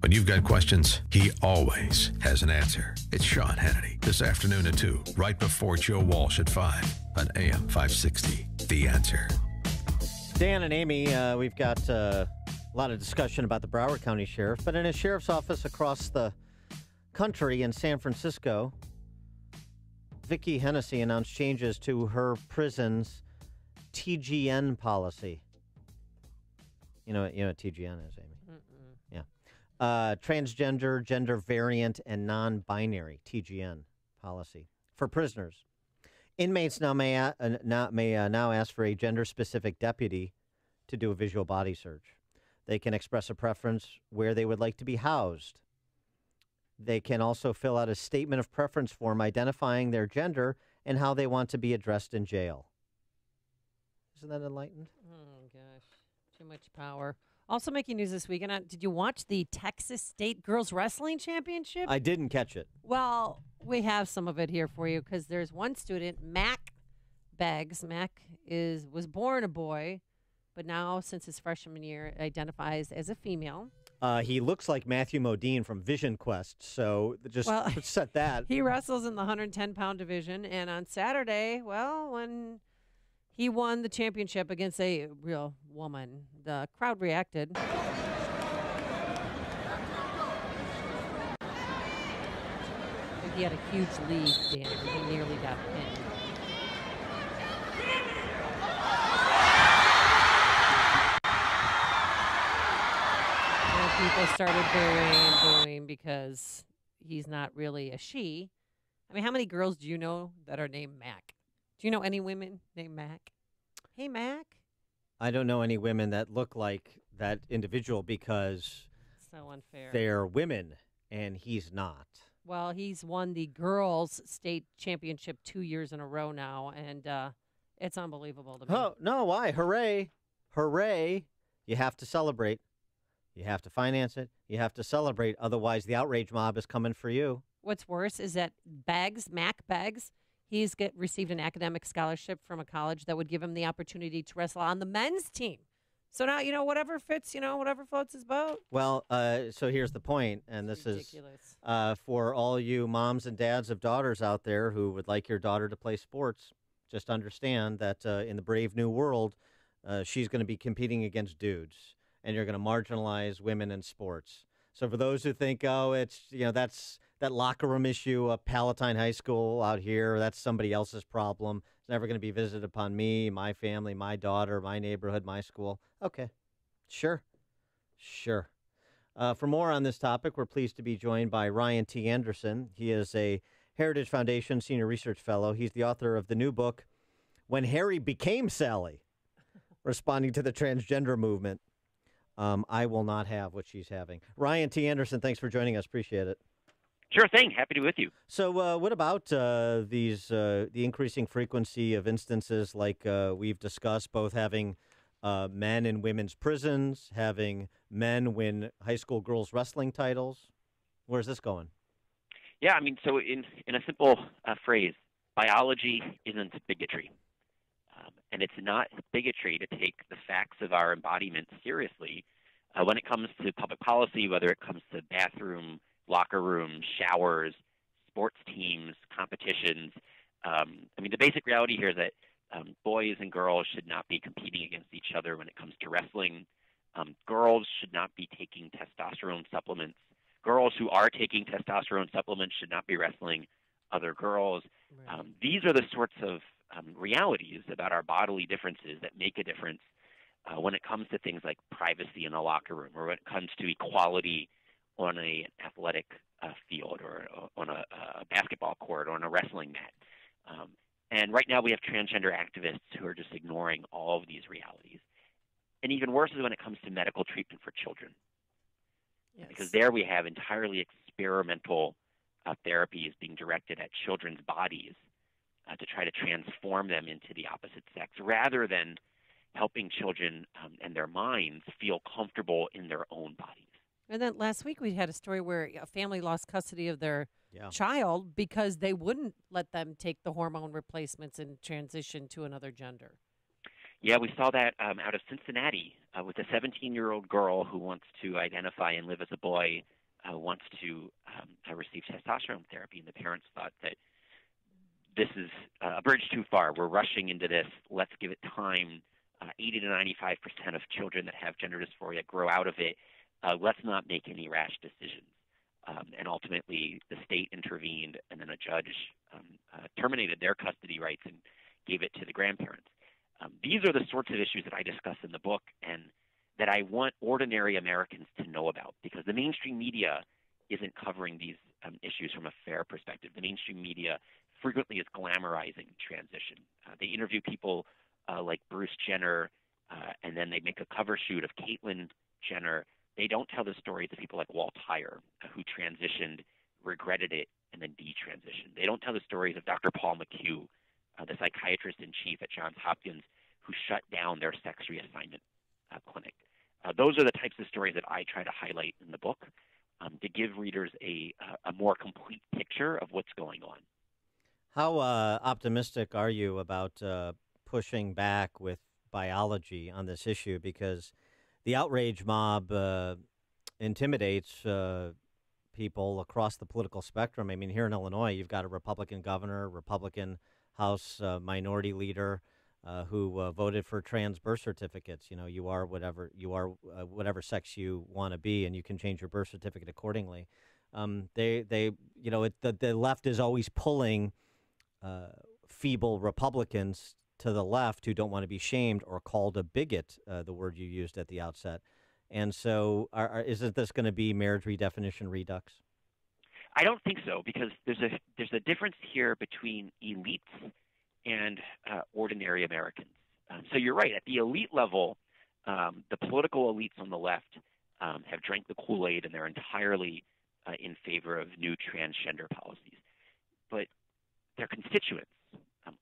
When you've got questions, he always has an answer. It's Sean Hannity this afternoon at 2, right before Joe Walsh at 5 on AM 560. The Answer. Dan and Amy, we've got a lot of discussion about the Broward County Sheriff, but in a sheriff's office across the country in San Francisco, Vicki Hennessy announced changes to her prison's TGN policy. You know what TGN is, Amy? Yeah. Transgender, gender variant, and non-binary TGN policy for prisoners. Inmates now may now ask for a gender-specific deputy to do a visual body search. They can express a preference where they would like to be housed. They can also fill out a statement of preference form identifying their gender and how they want to be addressed in jail. Isn't that enlightened? Oh, gosh. Too much power. Also making news this weekend. Did you watch the Texas State Girls Wrestling Championship? I didn't catch it. Well, we have some of it here for you because there's one student, Mac Beggs. Mac was born a boy, but now, since his freshman year, identifies as a female. He looks like Matthew Modine from Vision Quest, so just set that. He wrestles in the 110-pound division, and on Saturday, when he won the championship against a real woman, the crowd reacted. He had a huge lead, Dan. He nearly got pinned. People started booing because he's not really a she. I mean, how many girls do you know that are named Mac? Do you know any women named Mac? Hey, Mac. I don't know any women that look like that individual because so unfair. They're women, and he's not. Well, he's won the girls' state championship 2 years in a row now, and it's unbelievable to me. Oh, no, why? Hooray. Hooray. You have to celebrate. You have to finance it. You have to celebrate. Otherwise, the outrage mob is coming for you. What's worse is that Mac Beggs, he's received an academic scholarship from a college that would give him the opportunity to wrestle on the men's team. So now, whatever fits, whatever floats his boat. Well, so here's the point, and this is for all you moms and dads of daughters out there who would like your daughter to play sports, just understand that in the brave new world, she's going to be competing against dudes. And you're going to marginalize women in sports. So for those who think, it's, that's that locker room issue of Palatine High School out here, that's somebody else's problem. It's never going to be visited upon me, my family, my daughter, my neighborhood, my school. Okay, sure. For more on this topic, we're pleased to be joined by Ryan T. Anderson. He is a Heritage Foundation Senior Research Fellow. He's the author of the new book, When Harry Became Sally, responding to the transgender movement. I will not have what she's having. Ryan T. Anderson, thanks for joining us. Appreciate it. Sure thing. Happy to be with you. So what about the increasing frequency of instances like we've discussed, both having men in women's prisons, having men win high school girls wrestling titles? Where's this going? Yeah, I mean, so in a simple phrase, biology isn't bigotry. And it's not bigotry to take the facts of our embodiment seriously when it comes to public policy, whether it comes to bathroom, locker rooms, showers, sports teams, competitions. I mean, the basic reality here is that boys and girls should not be competing against each other when it comes to wrestling. Girls should not be taking testosterone supplements. Girls who are taking testosterone supplements should not be wrestling other girls. Right. These are the sorts of realities about our bodily differences that make a difference when it comes to things like privacy in the locker room, or when it comes to equality on an athletic field, or on a basketball court, or on a wrestling mat. And right now we have transgender activists who are just ignoring all of these realities. And even worse is when it comes to medical treatment for children. Yes. Because there we have entirely experimental therapies being directed at children's bodies to try to transform them into the opposite sex, rather than helping children and their minds feel comfortable in their own bodies. And then last week we had a story where a family lost custody of their child because they wouldn't let them take the hormone replacements and transition to another gender. Yeah, we saw that out of Cincinnati with a 17-year-old girl who wants to identify and live as a boy, wants to receive testosterone therapy, and the parents thought that this is a bridge too far. We're rushing into this. Let's give it time. 80 to 95% of children that have gender dysphoria grow out of it. Let's not make any rash decisions. And ultimately, the state intervened, and then a judge terminated their custody rights and gave it to the grandparents. These are the sorts of issues that I discuss in the book and that I want ordinary Americans to know about, because the mainstream media isn't covering these issues from a fair perspective. The mainstream media frequently is glamorizing transition. They interview people like Bruce Jenner, and then they make a cover shoot of Caitlyn Jenner. They don't tell the stories of people like Walt Heyer, who transitioned, regretted it, and then detransitioned. They don't tell the stories of Dr. Paul McHugh, the psychiatrist in chief at Johns Hopkins, who shut down their sex reassignment clinic. Those are the types of stories that I try to highlight in the book to give readers a more complete picture of what's going on. How optimistic are you about pushing back with biology on this issue? Because the outrage mob intimidates people across the political spectrum. I mean, here in Illinois, you've got a Republican governor, Republican House minority leader who voted for trans birth certificates. You know, you are whatever sex you want to be, and you can change your birth certificate accordingly. The left is always pulling feeble Republicans to the left who don't want to be shamed or called a bigot, the word you used at the outset. And so isn't this going to be marriage redefinition redux? I don't think so, because there's a difference here between elites and ordinary Americans. So you're right. At the elite level, the political elites on the left have drank the Kool-Aid, and they're entirely in favor of new transgender policies. But their constituents,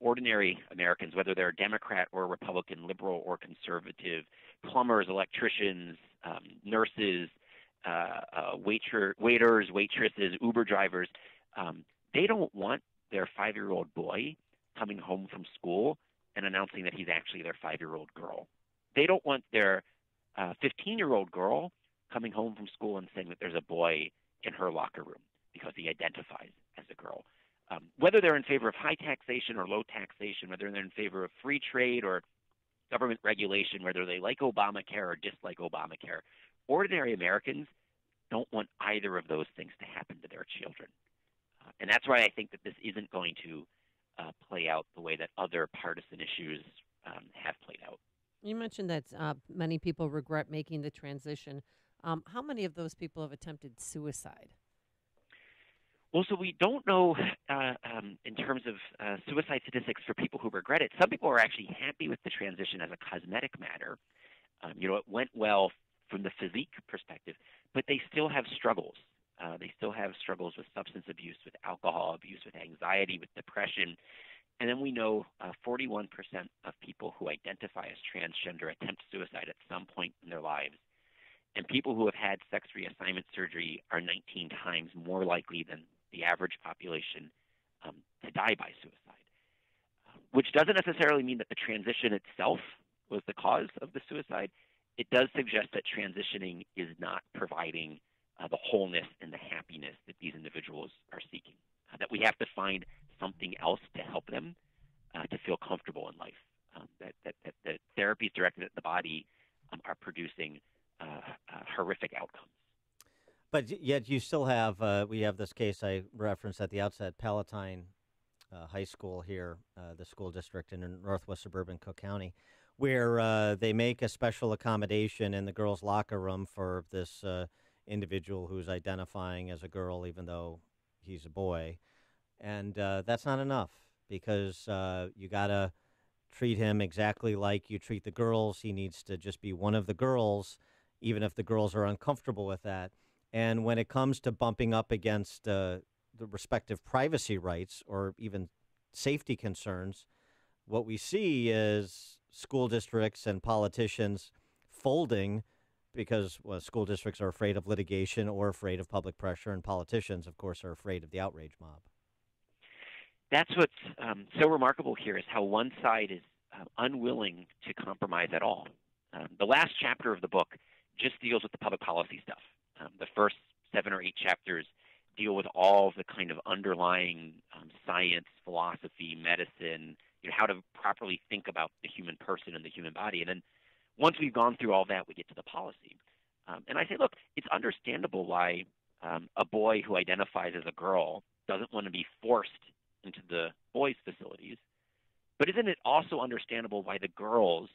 ordinary Americans, whether they're Democrat or Republican, liberal or conservative, plumbers, electricians, nurses, waiters, waitresses, Uber drivers, they don't want their 5-year-old boy coming home from school and announcing that he's actually their 5-year-old girl. They don't want their 15-year-old girl coming home from school and saying that there's a boy in her locker room because he identifies as a girl. Whether they're in favor of high taxation or low taxation, whether they're in favor of free trade or government regulation, whether they like Obamacare or dislike Obamacare, ordinary Americans don't want either of those things to happen to their children. And that's why I think that this isn't going to play out the way that other partisan issues have played out. You mentioned that many people regret making the transition. How many of those people have attempted suicide? Well, so we don't know in terms of suicide statistics for people who regret it. Some people are actually happy with the transition as a cosmetic matter. It went well from the physique perspective, but they still have struggles. They still have struggles with substance abuse, with alcohol abuse, with anxiety, with depression. And then we know 41% of people who identify as transgender attempt suicide at some point in their lives. And people who have had sex reassignment surgery are 19 times more likely than the average population to die by suicide, which doesn't necessarily mean that the transition itself was the cause of the suicide. It does suggest that transitioning is not providing the wholeness and the happiness that these individuals are seeking, that we have to find something else to help them to feel comfortable in life, that the therapies directed at the body are producing horrific outcomes. But yet you still have, we have this case I referenced at the outset, Palatine High School here, the school district in northwest suburban Cook County, where they make a special accommodation in the girls' locker room for this individual who's identifying as a girl even though he's a boy. And that's not enough, because you got to treat him exactly like you treat the girls. He needs to just be one of the girls, even if the girls are uncomfortable with that. And when it comes to bumping up against the respective privacy rights or even safety concerns, what we see is school districts and politicians folding because school districts are afraid of litigation or afraid of public pressure, and politicians, of course, are afraid of the outrage mob. That's what's so remarkable here, is how one side is unwilling to compromise at all. The last chapter of the book just deals with the public policy stuff. The first 7 or 8 chapters deal with all of the kind of underlying science, philosophy, medicine, how to properly think about the human person and the human body. And then once we've gone through all that, we get to the policy. And I say, look, it's understandable why a boy who identifies as a girl doesn't want to be forced into the boys' facilities. But isn't it also understandable why the girls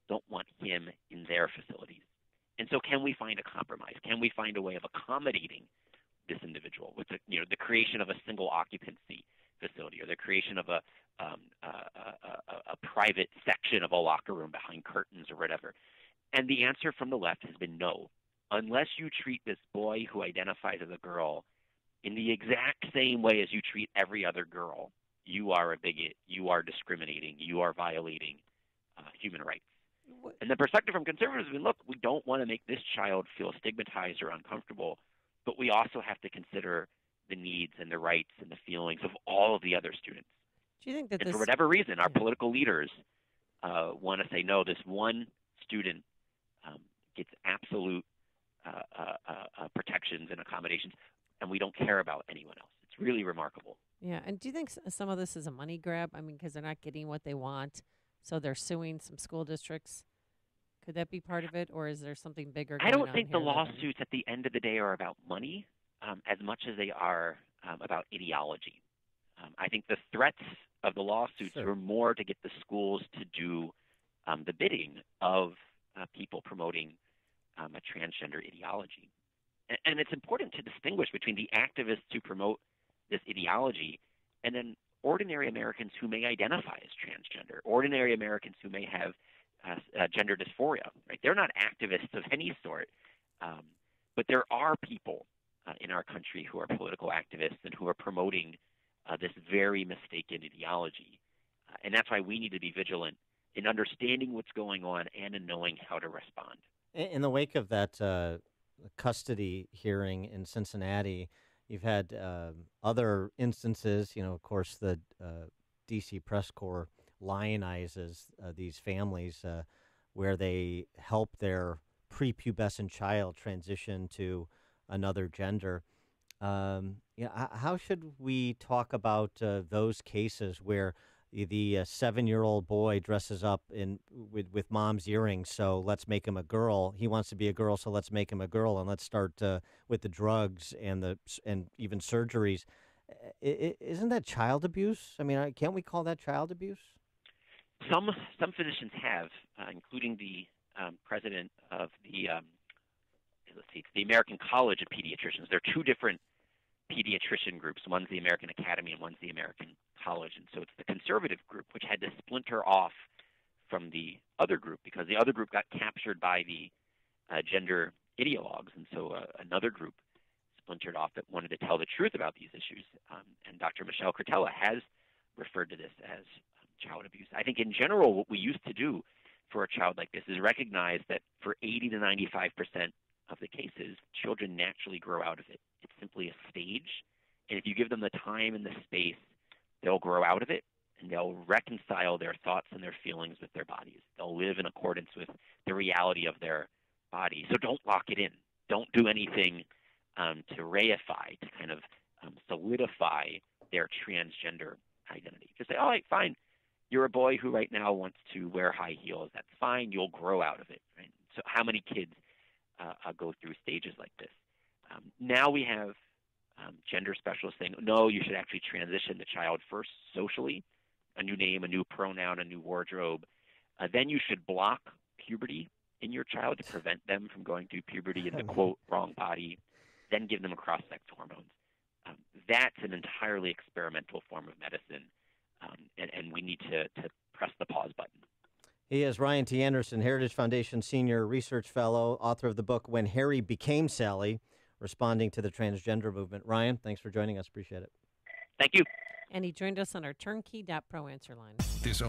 don't want him in their facilities? And so can we find a compromise? Can we find a way of accommodating this individual with the creation of a single occupancy facility or the creation of a private section of a locker room behind curtains or whatever? And the answer from the left has been no. Unless you treat this boy who identifies as a girl in the exact same way as you treat every other girl, you are a bigot, you are discriminating, you are violating human rights. And the perspective from conservatives has been, look, we don't want to make this child feel stigmatized or uncomfortable, but we also have to consider the needs and the rights and the feelings of all of the other students. Do you think that for whatever reason, our political leaders want to say, no, this one student gets absolute protections and accommodations, and we don't care about anyone else. It's really remarkable. Yeah, and do you think some of this is a money grab? I mean, because they're not getting what they want, so they're suing some school districts. Could that be part of it, or is there something bigger going on? I don't think the lawsuits at the end of the day are about money as much as they are about ideology. I think the threats of the lawsuits were more to get the schools to do the bidding of people promoting a transgender ideology. And it's important to distinguish between the activists who promote this ideology and then ordinary Americans who may identify as transgender, ordinary Americans who may have gender dysphoria. Right? They're not activists of any sort, but there are people in our country who are political activists and who are promoting this very mistaken ideology. And that's why we need to be vigilant in understanding what's going on and in knowing how to respond. In the wake of that custody hearing in Cincinnati, you've had other instances. Of course, the D.C. Press Corps lionizes these families where they help their prepubescent child transition to another gender. How should we talk about those cases where the 7-year-old boy dresses up with mom's earrings, so let's make him a girl. He wants to be a girl, so let's make him a girl, and let's start with the drugs and even surgeries. Isn't that child abuse? I mean, can't we call that child abuse? Some physicians have, including the president of the the American College of Pediatricians. There are 2 different pediatrician groups. One's the American Academy and one's the American College. And so it's the conservative group which had to splinter off from the other group because the other group got captured by the gender ideologues. And so another group splintered off that wanted to tell the truth about these issues. And Dr. Michelle Cretella has referred to this as child abuse. I think in general what we used to do for a child like this is recognize that for 80 to 95% of the cases, children naturally grow out of it. It's simply a stage, and if you give them the time and the space, they'll grow out of it, and they'll reconcile their thoughts and their feelings with their bodies. They'll live in accordance with the reality of their body. So don't lock it in. Don't do anything to reify, to kind of solidify their transgender identity. Just say, all right, fine. You're a boy who right now wants to wear high heels. That's fine. You'll grow out of it. Right? So how many kids go through stages like this? Now we have gender specialists saying, no, you should actually transition the child first socially, a new name, a new pronoun, a new wardrobe. Then you should block puberty in your child to prevent them from going through puberty in the, quote, wrong body, then give them cross-sex hormones. That's an entirely experimental form of medicine, and we need to press the pause button. He is Ryan T. Anderson, Heritage Foundation Senior Research Fellow, author of the book When Harry Became Sally, responding to the transgender movement. Ryan, thanks for joining us. Appreciate it. Thank you. And he joined us on our turnkey.pro answer line. This